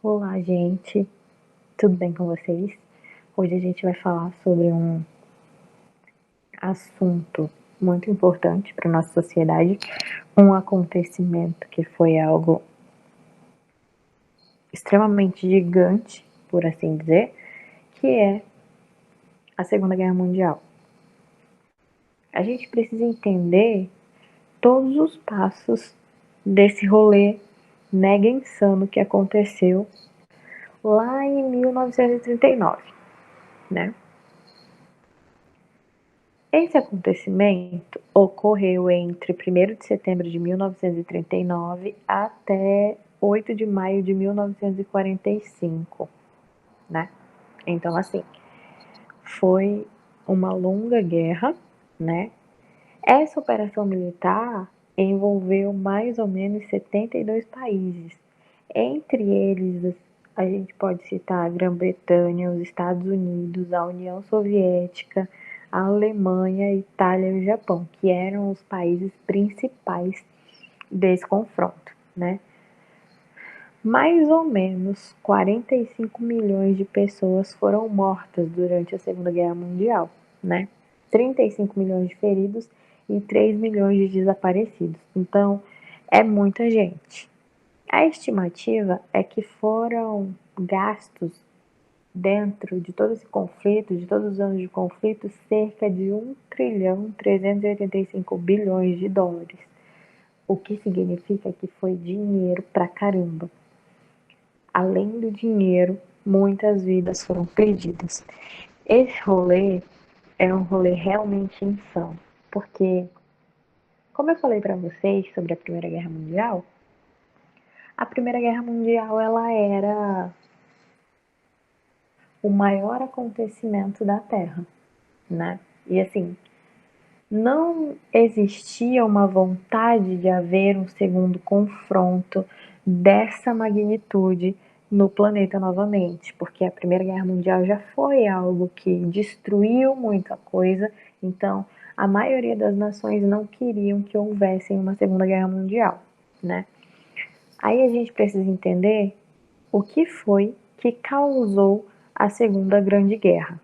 Olá, gente. Tudo bem com vocês? Hoje a gente vai falar sobre um assunto muito importante para nossa sociedade, um acontecimento que foi algo extremamente gigante, por assim dizer, que é a Segunda Guerra Mundial. A gente precisa entender todos os passos desse rolê mega insano que aconteceu lá em 1939, né? Esse acontecimento ocorreu entre 1º de setembro de 1939 até 8 de maio de 1945, né? Então, assim, foi uma longa guerra, né? Essa operação militar envolveu mais ou menos 72 países. Entre eles, a gente pode citar a Grã-Bretanha, os Estados Unidos, a União Soviética, a Alemanha, a Itália e o Japão, que eram os países principais desse confronto, né? Mais ou menos 45 milhões de pessoas foram mortas durante a Segunda Guerra Mundial, né? 35 milhões de feridos e 3 milhões de desaparecidos. Então, é muita gente. A estimativa é que foram gastos dentro de todo esse conflito, de todos os anos de conflito, cerca de 1,385 bilhões de dólares, o que significa que foi dinheiro pra caramba. Além do dinheiro, muitas vidas foram perdidas. Esse rolê é um rolê realmente insano, porque, como eu falei para vocês sobre a Primeira Guerra Mundial, a Primeira Guerra Mundial ela era o maior acontecimento da Terra, né? E assim, não existia uma vontade de haver um segundo confronto dessa magnitude no planeta novamente, porque a Primeira Guerra Mundial já foi algo que destruiu muita coisa, então a maioria das nações não queriam que houvesse uma Segunda Guerra Mundial, né? Aí a gente precisa entender o que foi que causou a Segunda Grande Guerra.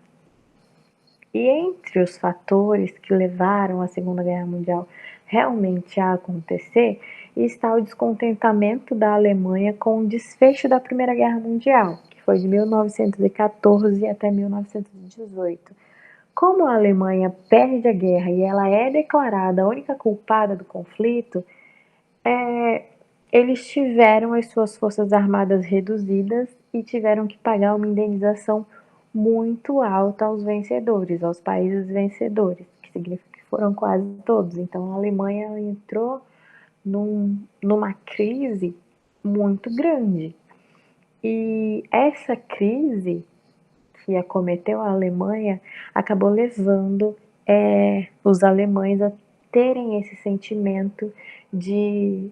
E entre os fatores que levaram a Segunda Guerra Mundial realmente a acontecer está o descontentamento da Alemanha com o desfecho da Primeira Guerra Mundial, que foi de 1914 até 1918. Como a Alemanha perde a guerra e ela é declarada a única culpada do conflito, eles tiveram as suas forças armadas reduzidas e tiveram que pagar uma indenização muito alta aos vencedores, aos países vencedores, que significa que foram quase todos. Então a Alemanha entrou numa crise muito grande. E essa crise que acometeu a Alemanha acabou levando os alemães a terem esse sentimento de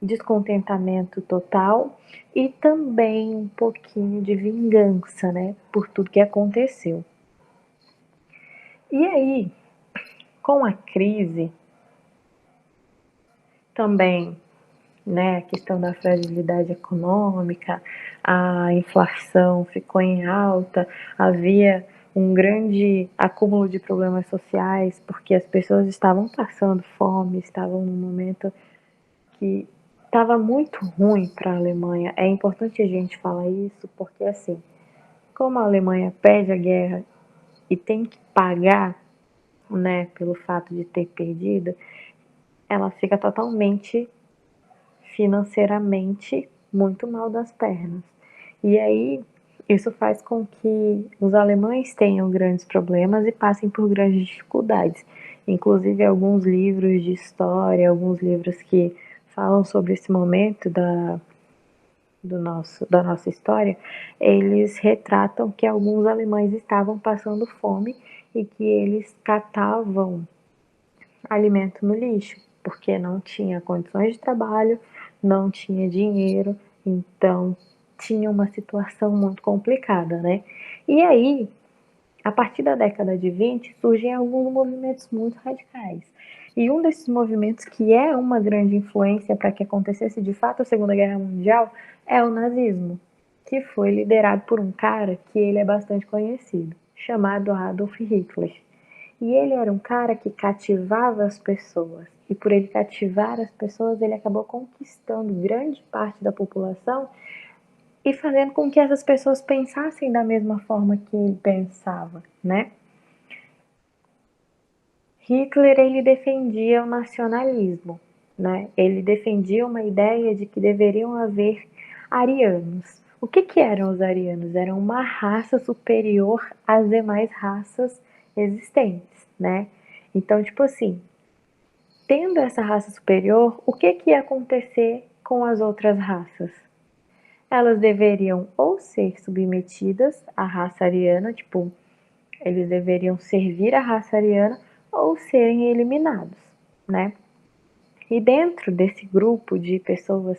descontentamento total e também um pouquinho de vingança, né, por tudo que aconteceu. E aí, com a crise, também, né, a questão da fragilidade econômica, a inflação ficou em alta, havia um grande acúmulo de problemas sociais, porque as pessoas estavam passando fome, estavam num momento que estava muito ruim para a Alemanha. É importante a gente falar isso porque, assim, como a Alemanha perde a guerra e tem que pagar, né, pelo fato de ter perdido, ela fica totalmente financeiramente muito mal das pernas. E aí isso faz com que os alemães tenham grandes problemas e passem por grandes dificuldades. Inclusive alguns livros de história, alguns livros que falam sobre esse momento da nossa história, eles retratam que alguns alemães estavam passando fome e que eles catavam alimento no lixo, porque não tinha condições de trabalho, não tinha dinheiro, então tinha uma situação muito complicada, né? E aí, a partir da década de 20, surgem alguns movimentos muito radicais. E um desses movimentos que é uma grande influência para que acontecesse de fato a Segunda Guerra Mundial é o nazismo, que foi liderado por um cara que ele é bastante conhecido, chamado Adolf Hitler. E ele era um cara que cativava as pessoas. E por ele cativar as pessoas, ele acabou conquistando grande parte da população e fazendo com que essas pessoas pensassem da mesma forma que ele pensava, né? Hitler, ele defendia o nacionalismo, né? Ele defendia uma ideia de que deveriam haver arianos. O que eram os arianos? Eram uma raça superior às demais raças existentes, né? Então, tipo assim, tendo essa raça superior, o que ia acontecer com as outras raças? Elas deveriam ou ser submetidas à raça ariana, tipo, eles deveriam servir a raça ariana ou serem eliminados, né? E dentro desse grupo de pessoas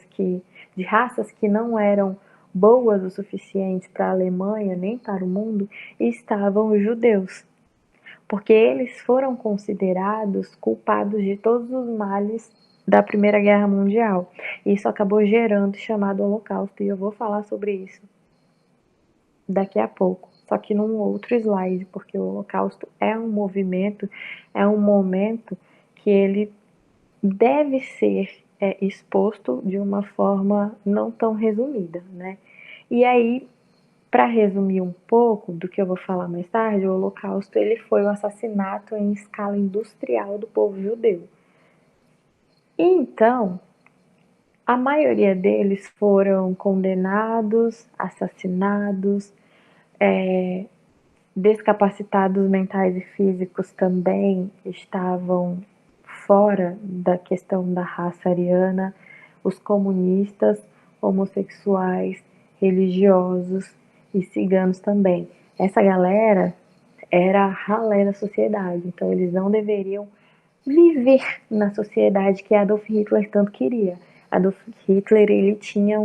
de raças que não eram boas o suficiente para a Alemanha nem para o mundo, estavam os judeus, porque eles foram considerados culpados de todos os males da Primeira Guerra Mundial. Isso acabou gerando o chamado Holocausto, e eu vou falar sobre isso daqui a pouco, só que num outro slide, porque o Holocausto é um movimento, é um momento que ele deve ser exposto de uma forma não tão resumida, né? E aí, para resumir um pouco do que eu vou falar mais tarde, o Holocausto ele foi o assassinato em escala industrial do povo judeu. E então, a maioria deles foram condenados, assassinados, descapacitados mentais e físicos também estavam fora da questão da raça ariana, os comunistas, homossexuais, religiosos e ciganos também. Essa galera era a ralé da sociedade, então eles não deveriam viver na sociedade que Adolf Hitler tanto queria. Adolf Hitler, ele tinha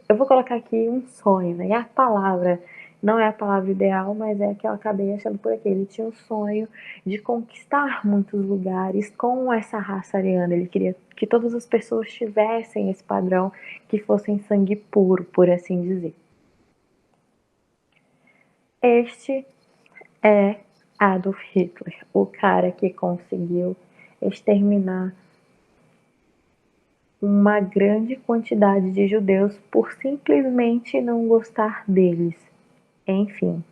eu vou colocar aqui um sonho, né? E a palavra não é a palavra ideal, mas é a que eu acabei achando por aqui. Ele tinha um sonho de conquistar muitos lugares com essa raça ariana. Ele queria que todas as pessoas tivessem esse padrão, que fossem sangue puro, por assim dizer. Este é Adolf Hitler, o cara que conseguiu exterminar uma grande quantidade de judeus por simplesmente não gostar deles. Enfim,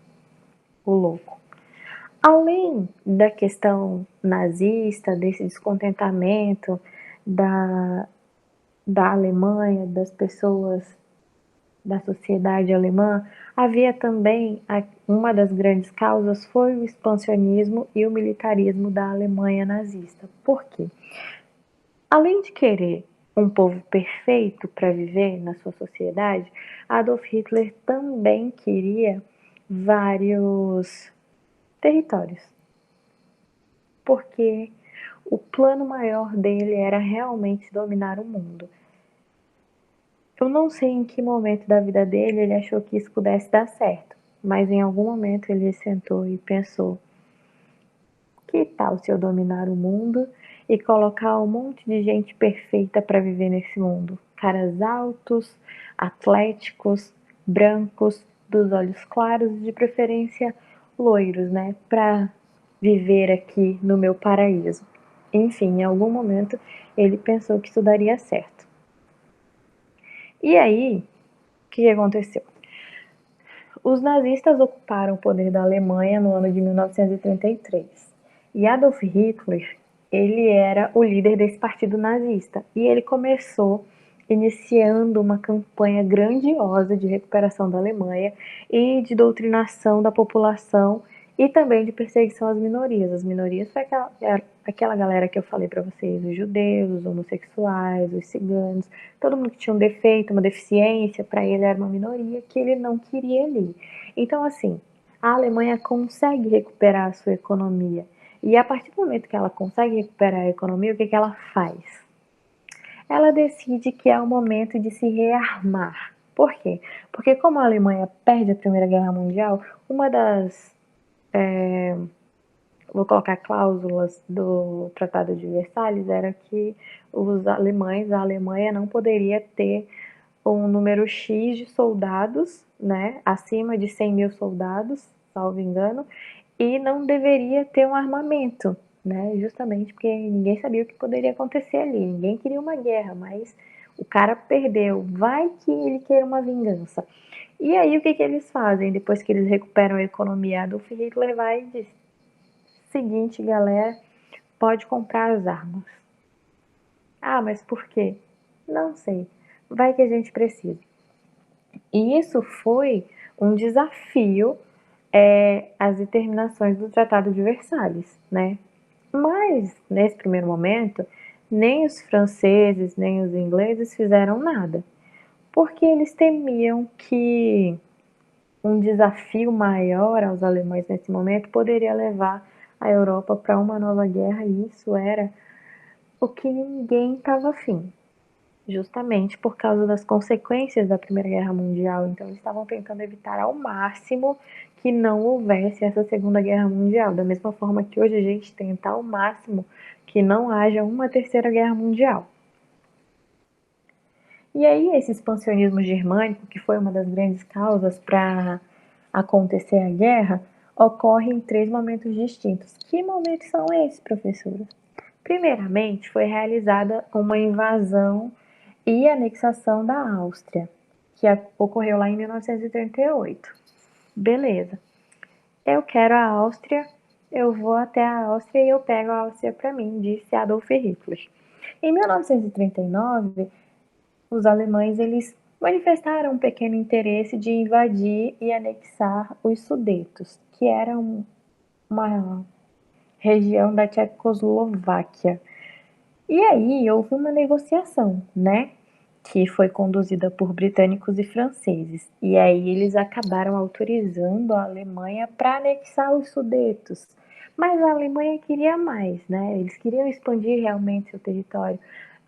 o louco. Além da questão nazista, desse descontentamento da, da Alemanha, das pessoas da sociedade alemã, havia também uma das grandes causas foi o expansionismo e o militarismo da Alemanha nazista. Por quê? Além de querer um povo perfeito para viver na sua sociedade, Adolf Hitler também queria vários territórios, porque o plano maior dele era realmente dominar o mundo. Eu não sei em que momento da vida dele ele achou que isso pudesse dar certo, mas em algum momento ele sentou e pensou: que tal se eu dominar o mundo e colocar um monte de gente perfeita para viver nesse mundo? Caras altos, atléticos, brancos, dos olhos claros e de preferência loiros, né? Para viver aqui no meu paraíso. Enfim, em algum momento ele pensou que isso daria certo. E aí, o que aconteceu? Os nazistas ocuparam o poder da Alemanha no ano de 1933. E Adolf Hitler, ele era o líder desse partido nazista. E ele começou iniciando uma campanha grandiosa de recuperação da Alemanha e de doutrinação da população e também de perseguição às minorias. As minorias foi aquela galera que eu falei para vocês, os judeus, os homossexuais, os ciganos, todo mundo que tinha um defeito, uma deficiência, para ele era uma minoria que ele não queria ali. Então, assim, a Alemanha consegue recuperar a sua economia. E a partir do momento que ela consegue recuperar a economia, o que ela faz? Ela decide que é o momento de se rearmar. Por quê? Porque como a Alemanha perde a Primeira Guerra Mundial, vou colocar cláusulas do Tratado de Versalhes, era que os alemães, a Alemanha não poderia ter um número X de soldados, né, acima de 100 mil soldados, salvo engano, e não deveria ter um armamento, né, justamente porque ninguém sabia o que poderia acontecer ali, ninguém queria uma guerra, mas o cara perdeu, vai que ele queira uma vingança. E aí o que, que eles fazem? Depois que eles recuperam a economia, Adolf Hitler vai e diz, seguinte galera, pode comprar as armas. Ah, mas por quê? Não sei, vai que a gente precisa. E isso foi um desafio às determinações do Tratado de Versalhes, né? Mas, nesse primeiro momento, nem os franceses, nem os ingleses fizeram nada, porque eles temiam que um desafio maior aos alemães nesse momento poderia levar a Europa para uma nova guerra, e isso era o que ninguém estava afim, justamente por causa das consequências da Primeira Guerra Mundial. Então, eles estavam tentando evitar ao máximo que não houvesse essa Segunda Guerra Mundial, da mesma forma que hoje a gente tenta ao máximo que não haja uma Terceira Guerra Mundial. E aí, esse expansionismo germânico, que foi uma das grandes causas para acontecer a guerra, ocorre em 3 momentos distintos. Que momentos são esses, professora? Primeiramente, foi realizada uma invasão e anexação da Áustria, que ocorreu lá em 1938. Beleza. Eu quero a Áustria, eu vou até a Áustria e eu pego a Áustria para mim, disse Adolf Hitler. Em 1939, os alemães eles manifestaram um pequeno interesse de invadir e anexar os Sudetos, que era uma região da Tchecoslováquia. E aí houve uma negociação, né? Que foi conduzida por britânicos e franceses. E aí eles acabaram autorizando a Alemanha para anexar os Sudetos. Mas a Alemanha queria mais, né? Eles queriam expandir realmente seu território.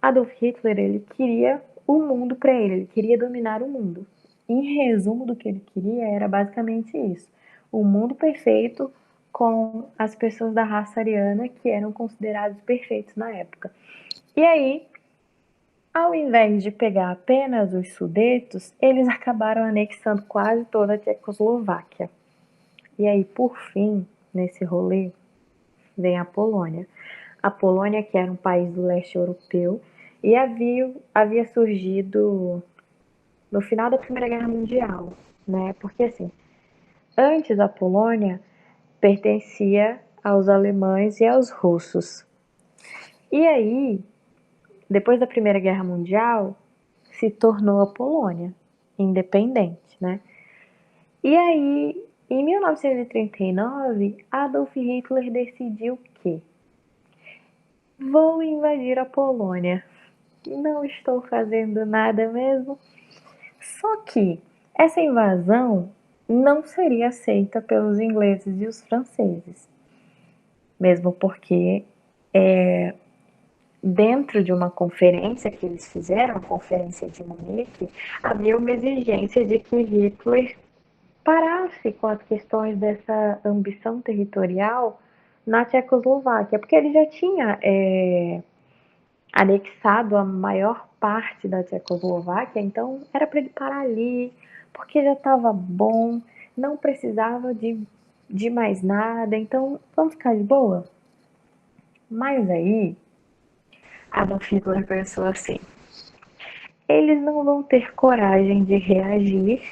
Adolf Hitler, ele queria o mundo para ele, ele queria dominar o mundo. Em resumo do que ele queria era basicamente isso: o mundo perfeito com as pessoas da raça ariana que eram considerados perfeitos na época. E aí, ao invés de pegar apenas os Sudetos, eles acabaram anexando quase toda a Tchecoslováquia. E aí, por fim, nesse rolê, vem a Polônia. A Polônia, que era um país do leste europeu, e havia surgido no final da Primeira Guerra Mundial, né? Porque assim, antes a Polônia pertencia aos alemães e aos russos. E aí, depois da Primeira Guerra Mundial, se tornou a Polônia independente, né? E aí, em 1939, Adolf Hitler decidiu que vou invadir a Polônia. Não estou fazendo nada mesmo. Só que essa invasão não seria aceita pelos ingleses e os franceses, mesmo porque dentro de uma conferência que eles fizeram, a Conferência de Munique, havia uma exigência de que Hitler parasse com as questões dessa ambição territorial na Tchecoslováquia, porque ele já tinha anexado a maior parte da Tchecoslováquia, então era para ele parar ali, porque já estava bom, não precisava de mais nada, então vamos ficar de boa. Mas aí, Adolf Hitler pensou assim: eles não vão ter coragem de reagir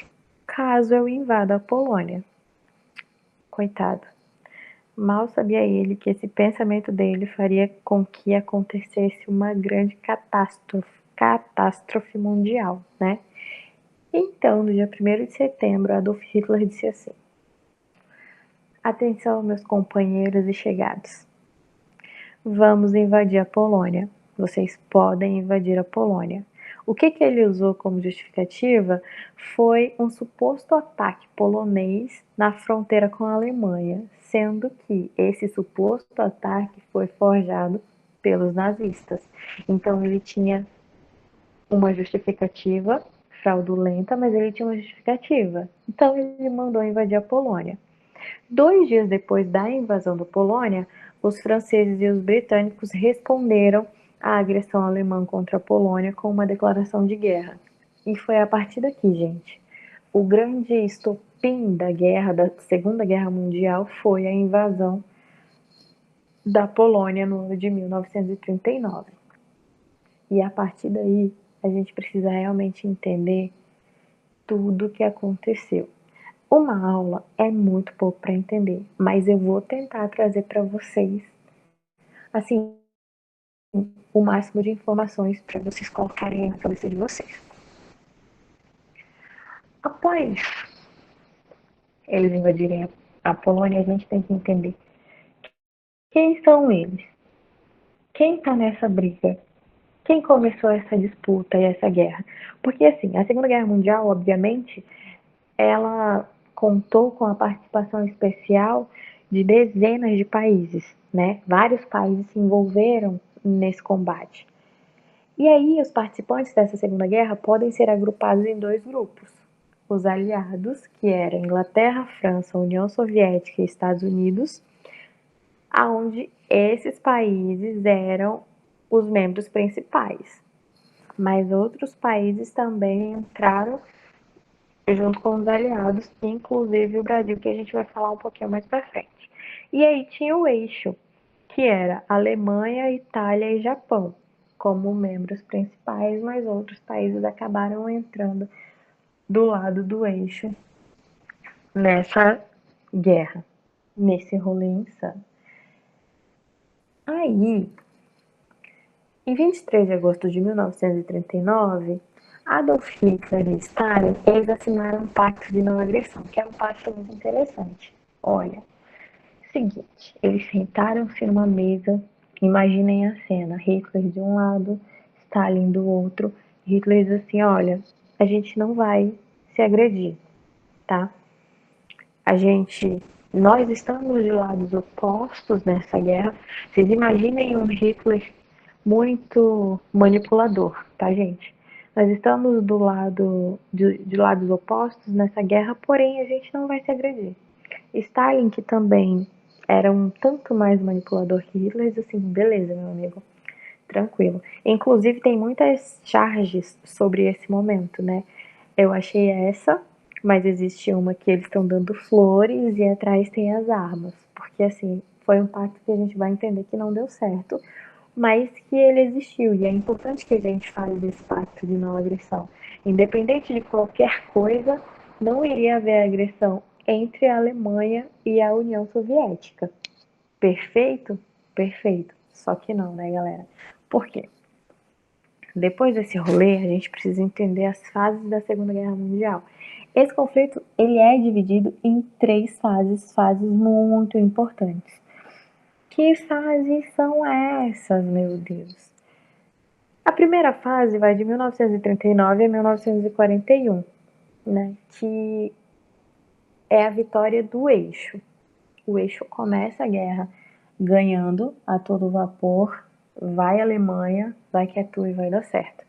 caso eu invada a Polônia. Coitado. Mal sabia ele que esse pensamento dele faria com que acontecesse uma grande catástrofe mundial, né? Então, no dia 1º de setembro, Adolf Hitler disse assim: atenção, meus companheiros e chegados. Vamos invadir a Polônia. Vocês podem invadir a Polônia. O que ele usou como justificativa foi um suposto ataque polonês na fronteira com a Alemanha, sendo que esse suposto ataque foi forjado pelos nazistas. Então ele tinha uma justificativa fraudulenta, mas ele tinha uma justificativa. Então ele mandou invadir a Polônia. 2 dias depois da invasão da Polônia, os franceses e os britânicos responderam à agressão alemã contra a Polônia com uma declaração de guerra. E foi a partir daqui, gente. O grande estopim da guerra, da Segunda Guerra Mundial, foi a invasão da Polônia no ano de 1939. E a partir daí, a gente precisa realmente entender tudo o que aconteceu. Uma aula é muito pouco para entender, mas eu vou tentar trazer para vocês, assim, o máximo de informações para vocês colocarem na cabeça de vocês. Após eles invadirem a Polônia, a gente tem que entender quem são eles, quem está nessa briga, quem começou essa disputa e essa guerra. Porque, assim, a Segunda Guerra Mundial, obviamente, ela contou com a participação especial de dezenas de países, né? Vários países se envolveram nesse combate. E aí, os participantes dessa Segunda Guerra podem ser agrupados em 2 grupos. Os aliados, que eram Inglaterra, França, União Soviética e Estados Unidos, aonde esses países eram os membros principais. Mas outros países também entraram junto com os aliados, inclusive o Brasil, que a gente vai falar um pouquinho mais para frente. E aí tinha o eixo, que era Alemanha, Itália e Japão, como membros principais, mas outros países acabaram entrando do lado do eixo nessa guerra, nesse rolê insano. Aí, em 23 de agosto de 1939, Adolf Hitler e Stalin, eles assinaram um pacto de não agressão, que é um pacto muito interessante. Olha, seguinte, eles sentaram-se numa mesa, imaginem a cena, Hitler de um lado, Stalin do outro. Hitler diz assim, olha, a gente não vai se agredir, tá? Nós estamos de lados opostos nessa guerra. Vocês imaginem um Hitler muito manipulador, tá, gente? Nós estamos de lados opostos nessa guerra, porém a gente não vai se agredir. Stalin, que também era um tanto mais manipulador que Hitler, diz assim, beleza, meu amigo, tranquilo. Inclusive tem muitas charges sobre esse momento, né? Eu achei essa, mas existe uma que eles estão dando flores e atrás tem as armas. Porque assim, foi um pacto que a gente vai entender que não deu certo, mas que ele existiu. E é importante que a gente fale desse pacto de não agressão. Independente de qualquer coisa, não iria haver agressão entre a Alemanha e a União Soviética. Perfeito? Perfeito. Só que não, né, galera? Por quê? Depois desse rolê, a gente precisa entender as fases da Segunda Guerra Mundial. Esse conflito, ele é dividido em 3 fases muito importantes. Que fases são essas, meu Deus? A primeira fase vai de 1939 a 1941, né? Que é a vitória do eixo. O eixo começa a guerra ganhando a todo vapor, vai a Alemanha, vai que é tu e vai dar certo.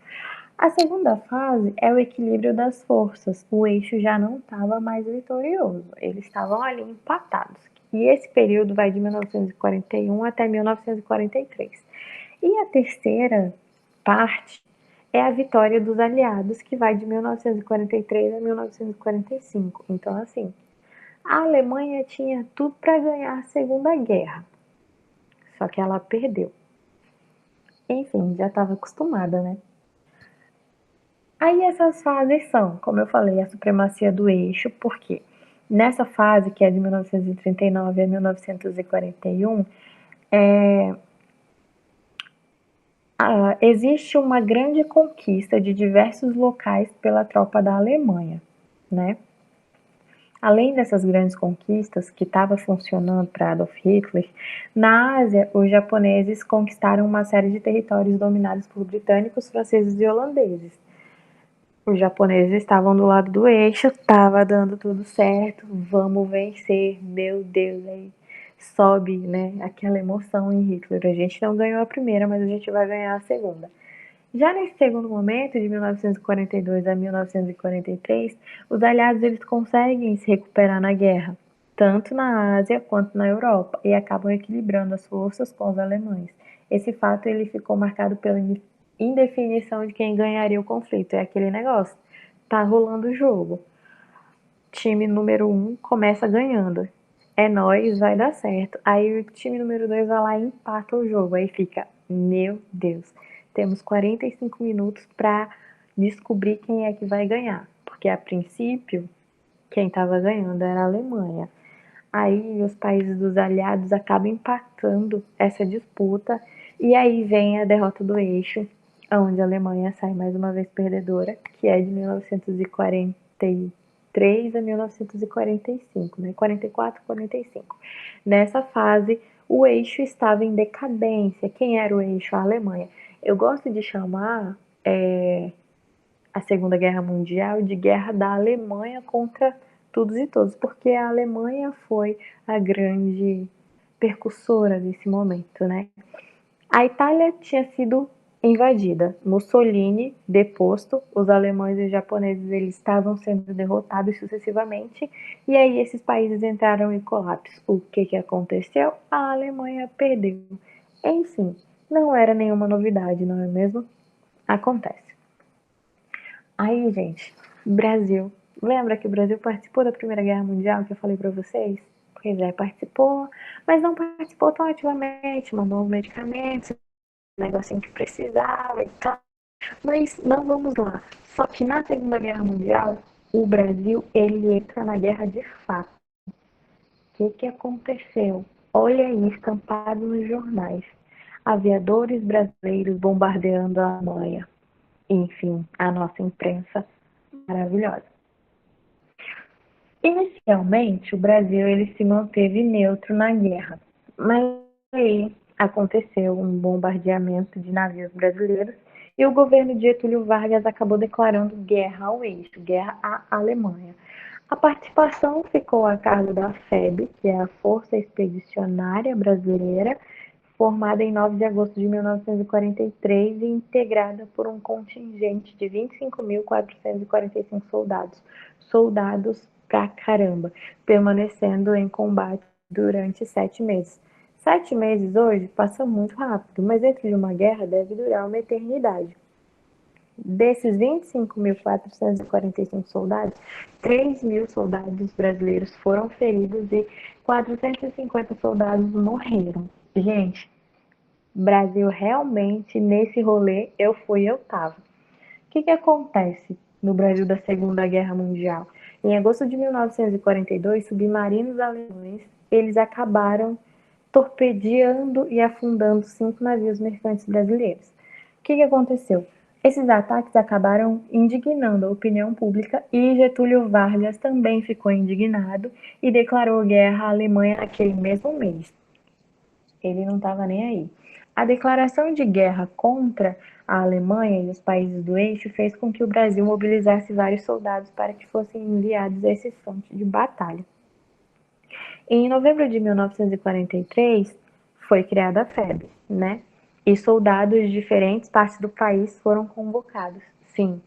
A segunda fase é o equilíbrio das forças. O eixo já não estava mais vitorioso, eles estavam ali empatados. E esse período vai de 1941 até 1943. E a terceira parte é a vitória dos aliados, que vai de 1943 a 1945. Então, assim, a Alemanha tinha tudo para ganhar a Segunda Guerra, só que ela perdeu. Enfim, já estava acostumada, né? Aí essas fases são, como eu falei, a supremacia do eixo, porque nessa fase, que é de 1939 a 1941, existe uma grande conquista de diversos locais pela tropa da Alemanha, né? Além dessas grandes conquistas que estava funcionando para Adolf Hitler, na Ásia, os japoneses conquistaram uma série de territórios dominados por britânicos, franceses e holandeses. Os japoneses estavam do lado do eixo, estava dando tudo certo, vamos vencer, meu Deus, aí sobe, né, aquela emoção em Hitler. A gente não ganhou a primeira, mas a gente vai ganhar a segunda. Já nesse segundo momento, de 1942 a 1943, os aliados eles conseguem se recuperar na guerra. tanto na Ásia quanto na Europa, e acabam equilibrando as forças com os alemães. Esse fato ele ficou marcado pela indefinição de quem ganharia o conflito. É aquele negócio, tá rolando o jogo. Time número 1 começa ganhando. É nóis, vai dar certo. Aí o time número 2 vai lá e empata o jogo. Aí fica, meu Deus, temos 45 minutos para descobrir quem é que vai ganhar. Porque a princípio, quem estava ganhando era a Alemanha. Aí os países dos aliados acabam empatando essa disputa. E aí vem a derrota do eixo, onde a Alemanha sai mais uma vez perdedora, que é de 1943 a 1945, né? 44, 45. Nessa fase, o eixo estava em decadência. Quem era o eixo? A Alemanha. Eu gosto de chamar a Segunda Guerra Mundial de guerra da Alemanha contra todos e todos, porque a Alemanha foi a grande percussora desse momento, né? A Itália tinha sido invadida, Mussolini deposto, os alemães e os japoneses eles estavam sendo derrotados sucessivamente, e aí esses países entraram em colapso. O que aconteceu? A Alemanha perdeu. Enfim, não era nenhuma novidade, não é mesmo? Acontece. Aí, gente, Brasil. Lembra que o Brasil participou da Primeira Guerra Mundial que eu falei pra vocês? Pois é, participou, mas não participou tão ativamente, mandou medicamentos, negocinho que precisava e tal. Mas não vamos lá. Só que na Segunda Guerra Mundial, o Brasil ele entra na guerra de fato. O que aconteceu? Olha aí, estampado nos jornais. Aviadores brasileiros bombardeando a Alemanha. Enfim, a nossa imprensa maravilhosa. Inicialmente, o Brasil ele se manteve neutro na guerra, mas aí aconteceu um bombardeamento de navios brasileiros e o governo de Getúlio Vargas acabou declarando guerra ao eixo, guerra à Alemanha. A participação ficou a cargo da FEB, que é a Força Expedicionária Brasileira, formada em 9 de agosto de 1943 e integrada por um contingente de 25.445 soldados. Soldados pra caramba, permanecendo em combate durante 7 meses. 7 meses hoje passa muito rápido, mas dentro de uma guerra deve durar uma eternidade. Desses 25.445 soldados, 3.000 soldados brasileiros foram feridos e 450 soldados morreram. Gente, Brasil realmente nesse rolê eu tava. O que acontece no Brasil da Segunda Guerra Mundial? Em agosto de 1942, submarinos alemães eles acabaram torpedeando e afundando 5 navios mercantes brasileiros. O que aconteceu? Esses ataques acabaram indignando a opinião pública e Getúlio Vargas também ficou indignado e declarou guerra à Alemanha naquele mesmo mês. Ele não estava nem aí. A declaração de guerra contra a Alemanha e os países do eixo fez com que o Brasil mobilizasse vários soldados para que fossem enviados a esse fronte de batalha. Em novembro de 1943, foi criada a FEB, né? E soldados de diferentes partes do país foram convocados. Sim,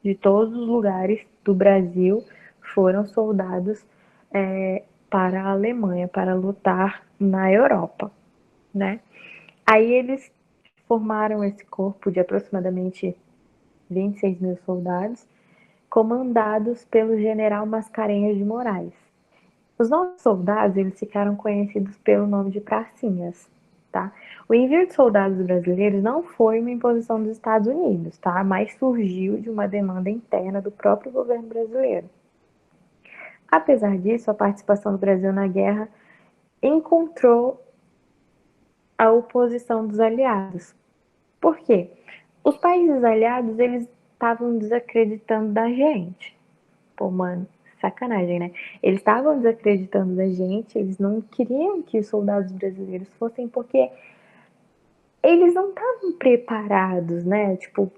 de todos os lugares do Brasil foram soldados para a Alemanha, para lutar na Europa, né? Aí eles formaram esse corpo de aproximadamente 26 mil soldados, comandados pelo general Mascarenhas de Moraes. Os novos soldados eles ficaram conhecidos pelo nome de pracinhas, tá? O envio de soldados brasileiros não foi uma imposição dos Estados Unidos, tá? Mas surgiu de uma demanda interna do próprio governo brasileiro. Apesar disso, a participação do Brasil na guerra encontrou a oposição dos aliados. Por quê? Os países aliados, eles estavam desacreditando da gente. Pô, mano, sacanagem, né? Eles estavam desacreditando da gente, eles não queriam que os soldados brasileiros fossem, porque eles não estavam preparados, né? Tipo,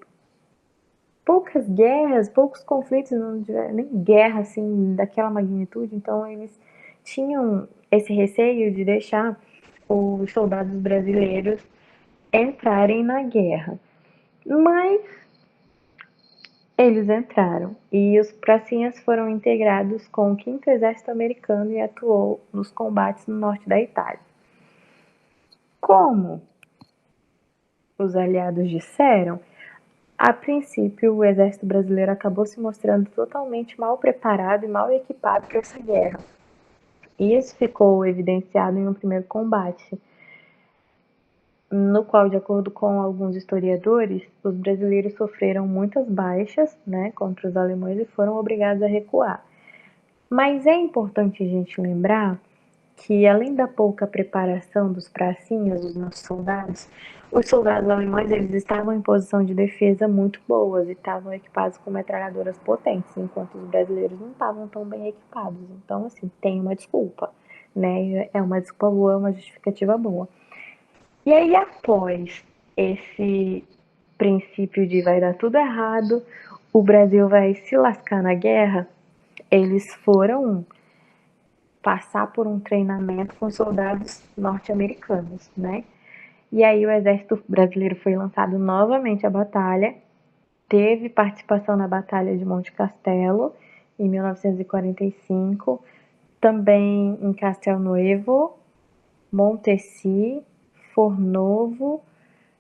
poucas guerras, poucos conflitos, não tiveram nem guerra, assim, daquela magnitude, então eles tinham esse receio de deixar os soldados brasileiros entrarem na guerra. Mas Eles entraram e os pracinhas foram integrados com o 5º Exército Americano e atuou nos combates no norte da Itália. Como os aliados disseram, a princípio o exército brasileiro acabou se mostrando totalmente mal preparado e mal equipado para essa guerra. E isso ficou evidenciado em um primeiro combate, no qual, de acordo com alguns historiadores, os brasileiros sofreram muitas baixas, né, contra os alemães e foram obrigados a recuar. Mas é importante a gente lembrar que, além da pouca preparação dos pracinhas, dos nossos soldados, os soldados alemães eles estavam em posição de defesa muito boas e estavam equipados com metralhadoras potentes, enquanto os brasileiros não estavam tão bem equipados. Então, assim, tem uma desculpa, né? É uma desculpa boa, uma justificativa boa. E aí, após esse princípio de vai dar tudo errado, o Brasil vai se lascar na guerra, eles foram passar por um treinamento com soldados norte-americanos, né? E aí o exército brasileiro foi lançado novamente à batalha, teve participação na Batalha de Monte Castelo, em 1945, também em Castelnuovo, Montesi, Fornovo,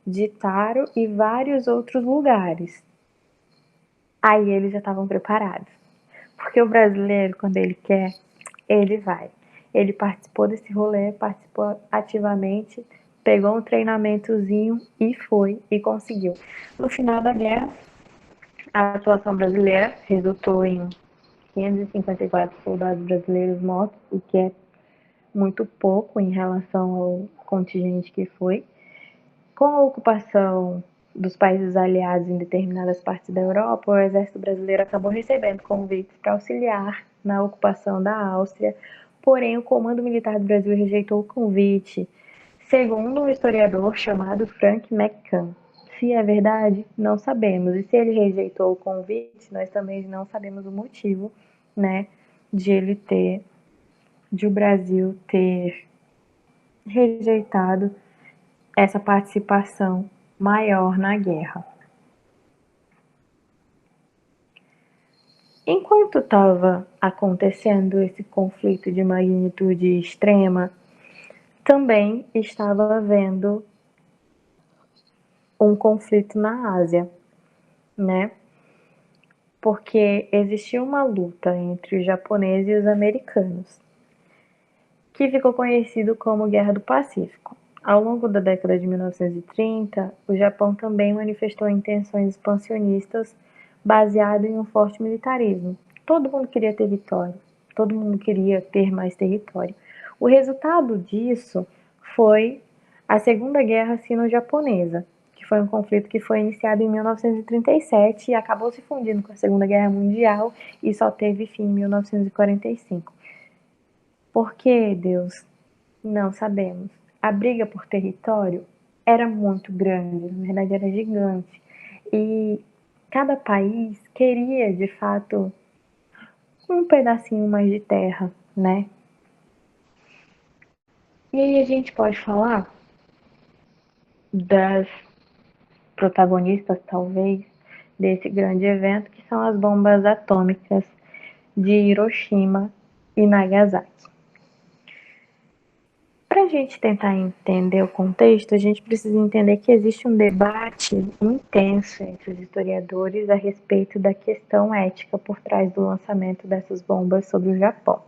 de Taro e vários outros lugares. Aí eles já estavam preparados. Porque o brasileiro, quando ele quer, ele vai. Ele participou desse rolê, participou ativamente, pegou um treinamentozinho e foi e conseguiu. No final da guerra, a atuação brasileira resultou em 554 soldados brasileiros mortos, o que é muito pouco em relação ao contingente que foi. Com a ocupação dos países aliados em determinadas partes da Europa, o exército brasileiro acabou recebendo convites para auxiliar na ocupação da Áustria, porém o comando militar do Brasil rejeitou o convite, segundo um historiador chamado Frank McCann. Se é verdade, não sabemos, e se ele rejeitou o convite, nós também não sabemos o motivo, né, de o Brasil ter rejeitado essa participação maior na guerra. Enquanto estava acontecendo esse conflito de magnitude extrema, também estava havendo um conflito na Ásia, né? Porque existia uma luta entre os japoneses e os americanos, que ficou conhecido como Guerra do Pacífico. Ao longo da década de 1930, o Japão também manifestou intenções expansionistas baseado em um forte militarismo. Todo mundo queria território, todo mundo queria ter mais território. O resultado disso foi a Segunda Guerra Sino-Japonesa, que foi um conflito que foi iniciado em 1937 e acabou se fundindo com a Segunda Guerra Mundial e só teve fim em 1945. Por que, Deus? Não sabemos. A briga por território era muito grande, na verdade era gigante. E cada país queria, de fato, um pedacinho mais de terra, né? E aí a gente pode falar das protagonistas, talvez, desse grande evento, que são as bombas atômicas de Hiroshima e Nagasaki. Para a gente tentar entender o contexto, a gente precisa entender que existe um debate intenso entre os historiadores a respeito da questão ética por trás do lançamento dessas bombas sobre o Japão.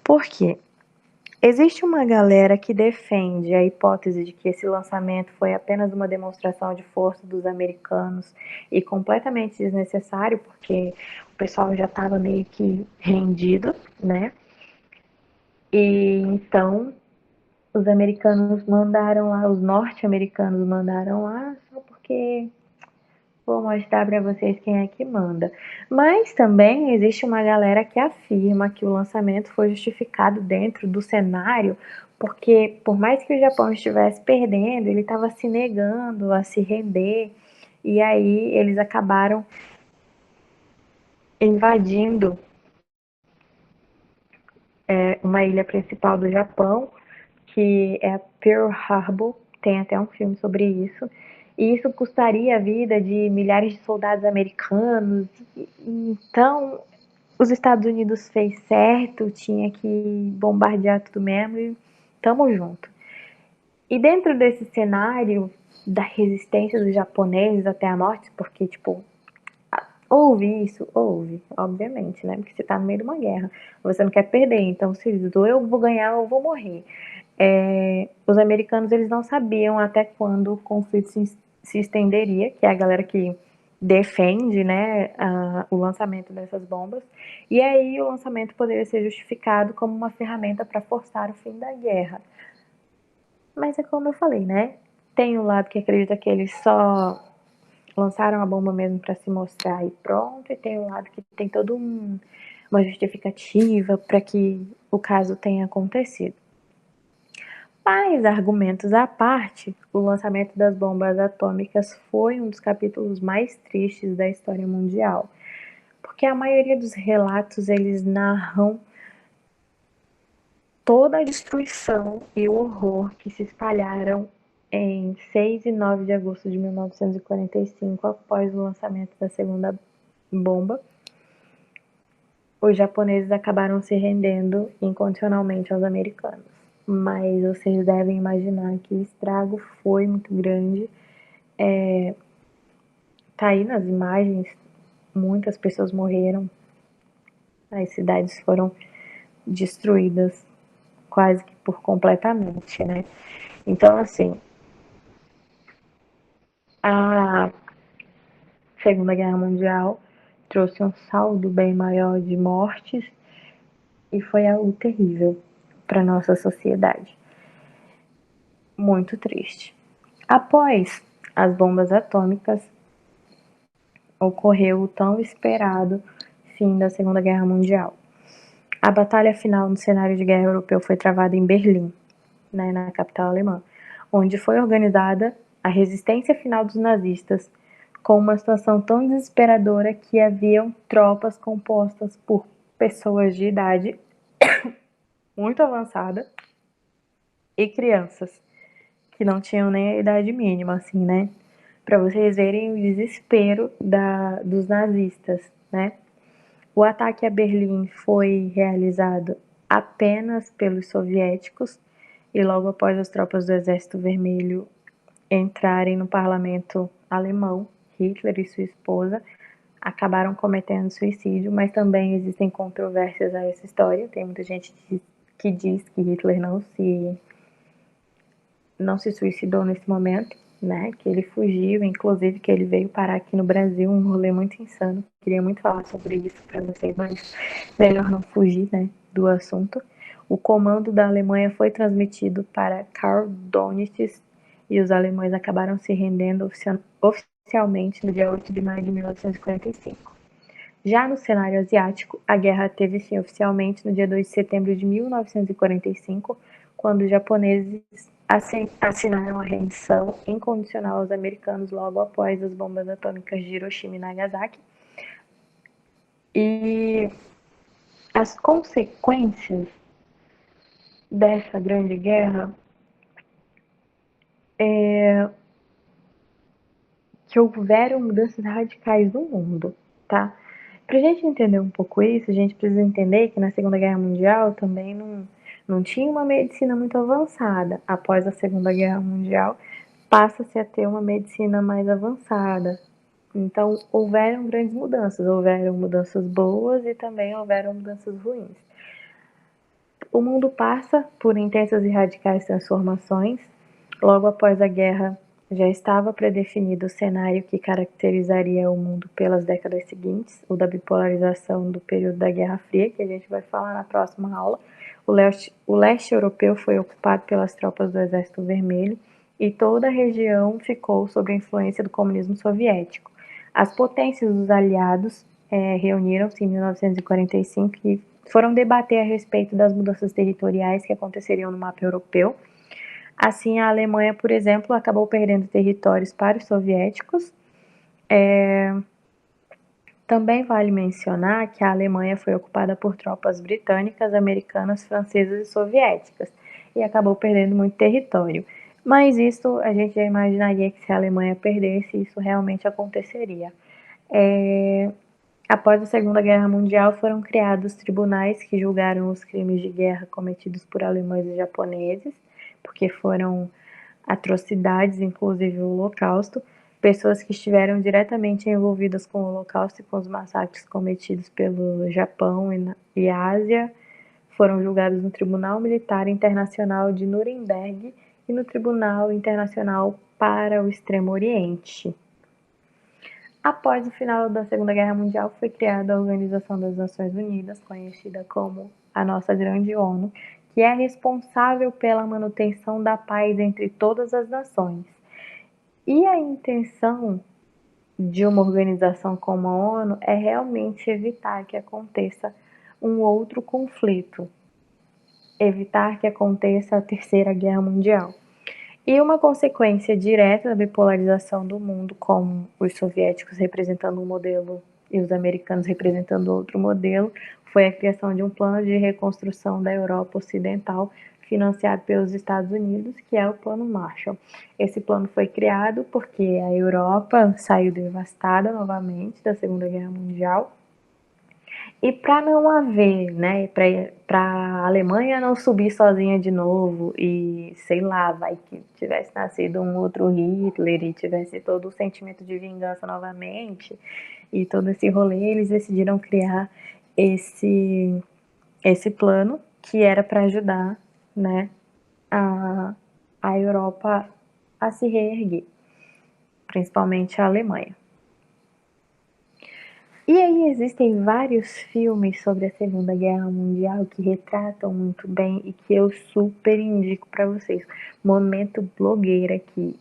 Por quê? Existe uma galera que defende a hipótese de que esse lançamento foi apenas uma demonstração de força dos americanos e completamente desnecessário, porque o pessoal já estava meio que rendido, né? E então os americanos mandaram lá, os norte-americanos mandaram lá só porque vou mostrar para vocês quem é que manda. Mas também existe uma galera que afirma que o lançamento foi justificado dentro do cenário, porque por mais que o Japão estivesse perdendo, ele estava se negando a se render, e aí eles acabaram invadindo uma ilha principal do Japão, que é Pearl Harbor, tem até um filme sobre isso, E isso custaria a vida de milhares de soldados americanos. Então, os Estados Unidos fez certo, tinha que bombardear tudo mesmo e tamo junto. E dentro desse cenário da resistência dos japoneses até a morte, porque, tipo, houve isso? Houve, obviamente, né? Porque você tá no meio de uma guerra, você não quer perder, então se diz, ou eu vou ganhar ou eu vou morrer. Os americanos, eles não sabiam até quando o conflito se estenderia, que é a galera que defende, né, o lançamento dessas bombas, e aí o lançamento poderia ser justificado como uma ferramenta para forçar o fim da guerra. Mas é como eu falei, né? Tem o lado que acredita que eles só lançaram a bomba mesmo para se mostrar e pronto, e tem o lado que tem toda uma justificativa para que o caso tenha acontecido. Mas, argumentos à parte, o lançamento das bombas atômicas foi um dos capítulos mais tristes da história mundial, porque a maioria dos relatos eles narram toda a destruição e o horror que se espalharam em 6 e 9 de agosto de 1945, após o lançamento da segunda bomba. Os japoneses acabaram se rendendo incondicionalmente aos americanos. Mas vocês devem imaginar que o estrago foi muito grande. Tá aí nas imagens, muitas pessoas morreram, as cidades foram destruídas quase que por completamente, né? Então, assim, a Segunda Guerra Mundial trouxe um saldo bem maior de mortes e foi algo terrível para nossa sociedade. Muito triste. Após as bombas atômicas, ocorreu o tão esperado fim da Segunda Guerra Mundial. A batalha final no cenário de guerra europeu foi travada em Berlim, né, na capital alemã, onde foi organizada a resistência final dos nazistas, com uma situação tão desesperadora que haviam tropas compostas por pessoas de idade muito avançada e crianças, que não tinham nem a idade mínima, assim, né? Para vocês verem o desespero dos nazistas, né? O ataque a Berlim foi realizado apenas pelos soviéticos e logo após as tropas do Exército Vermelho entrarem no parlamento alemão, Hitler e sua esposa acabaram cometendo suicídio, mas também existem controvérsias a essa história. Tem muita gente que diz que Hitler não se suicidou nesse momento, né? Que ele fugiu, inclusive que ele veio parar aqui no Brasil, um rolê muito insano. Queria muito falar sobre isso para vocês, mas melhor não fugir, né, do assunto. O comando da Alemanha foi transmitido para Karl Dönitz e os alemães acabaram se rendendo oficialmente no dia 8 de maio de 1945. Já no cenário asiático, a guerra teve fim oficialmente no dia 2 de setembro de 1945, quando os japoneses assinaram a rendição incondicional aos americanos logo após as bombas atômicas de Hiroshima e Nagasaki. E as consequências dessa grande guerra é que houveram mudanças radicais no mundo, tá? Pra gente entender um pouco isso, a gente precisa entender que na Segunda Guerra Mundial também não tinha uma medicina muito avançada. Após a Segunda Guerra Mundial, passa-se a ter uma medicina mais avançada. Então, houveram grandes mudanças. Houveram mudanças boas e também houveram mudanças ruins. O mundo passa por intensas e radicais transformações. Logo após a guerra, já estava predefinido o cenário que caracterizaria o mundo pelas décadas seguintes, o da bipolarização do período da Guerra Fria, que a gente vai falar na próxima aula. O leste europeu foi ocupado pelas tropas do Exército Vermelho e toda a região ficou sob a influência do comunismo soviético. As potências dos aliados reuniram-se em 1945 e foram debater a respeito das mudanças territoriais que aconteceriam no mapa europeu. Assim, a Alemanha, por exemplo, acabou perdendo territórios para os soviéticos. Também vale mencionar que a Alemanha foi ocupada por tropas britânicas, americanas, francesas e soviéticas e acabou perdendo muito território. Mas isso a gente já imaginaria que se a Alemanha perdesse, isso realmente aconteceria. Após a Segunda Guerra Mundial, foram criados tribunais que julgaram os crimes de guerra cometidos por alemães e japoneses, porque foram atrocidades, inclusive o Holocausto. Pessoas que estiveram diretamente envolvidas com o Holocausto e com os massacres cometidos pelo Japão e Ásia foram julgados no Tribunal Militar Internacional de Nuremberg e no Tribunal Internacional para o Extremo Oriente. Após o final da Segunda Guerra Mundial, foi criada a Organização das Nações Unidas, conhecida como a nossa grande ONU, que é responsável pela manutenção da paz entre todas as nações. E a intenção de uma organização como a ONU é realmente evitar que aconteça um outro conflito, evitar que aconteça a Terceira Guerra Mundial. E uma consequência direta da bipolarização do mundo, com os soviéticos representando um modelo e os americanos representando outro modelo, foi a criação de um plano de reconstrução da Europa Ocidental, financiado pelos Estados Unidos, que é o Plano Marshall. Esse plano foi criado porque a Europa saiu devastada novamente da Segunda Guerra Mundial. E para não haver, né, para a Alemanha não subir sozinha de novo e, sei lá, vai que tivesse nascido um outro Hitler e tivesse todo o sentimento de vingança novamente e todo esse rolê, eles decidiram criar esse plano que era para ajudar, né, a Europa a se reerguer, principalmente a Alemanha. E aí existem vários filmes sobre a Segunda Guerra Mundial que retratam muito bem e que eu super indico para vocês. Momento blogueira aqui.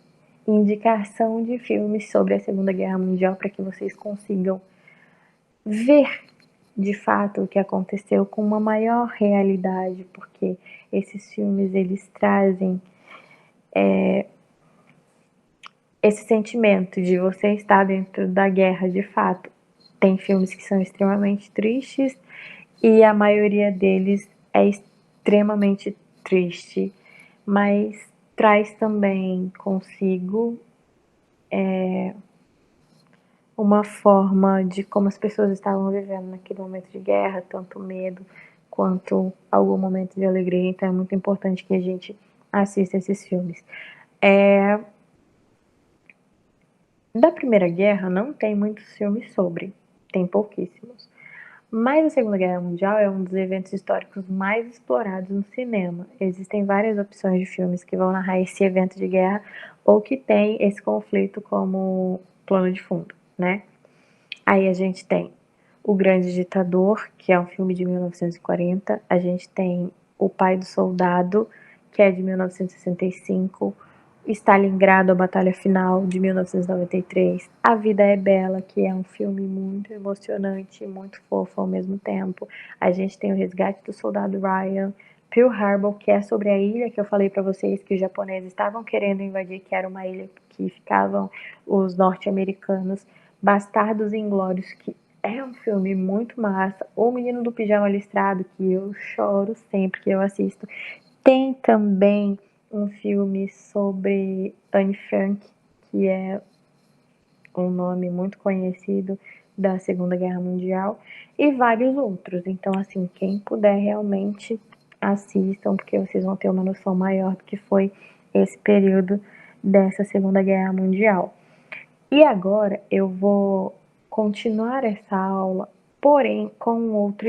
Indicação de filmes sobre a Segunda Guerra Mundial para que vocês consigam ver de fato o que aconteceu com uma maior realidade, porque esses filmes eles trazem esse sentimento de você estar dentro da guerra de fato. Tem filmes que são extremamente tristes e a maioria deles é extremamente triste, mas traz também consigo uma forma de como as pessoas estavam vivendo naquele momento de guerra, tanto medo quanto algum momento de alegria. Então é muito importante que a gente assista esses filmes. Da Primeira Guerra não tem muitos filmes sobre, tem pouquíssimos. Mas a Segunda Guerra Mundial é um dos eventos históricos mais explorados no cinema. Existem várias opções de filmes que vão narrar esse evento de guerra ou que tem esse conflito como plano de fundo, né? Aí a gente tem O Grande Ditador, que é um filme de 1940. A gente tem O Pai do Soldado, que é de 1965. Stalingrado, a Batalha Final, de 1993. A Vida é Bela, que é um filme muito emocionante e muito fofo ao mesmo tempo. A gente tem O Resgate do Soldado Ryan. Pearl Harbor, que é sobre a ilha que eu falei para vocês que os japoneses estavam querendo invadir, que era uma ilha que ficavam os norte-americanos. Bastardos Inglórios, que é um filme muito massa. O Menino do Pijama Listrado, que eu choro sempre que eu assisto. Tem também um filme sobre Anne Frank, que é um nome muito conhecido da Segunda Guerra Mundial, e vários outros. Então, assim, quem puder realmente assistam, porque vocês vão ter uma noção maior do que foi esse período dessa Segunda Guerra Mundial. E agora eu vou continuar essa aula, porém com outro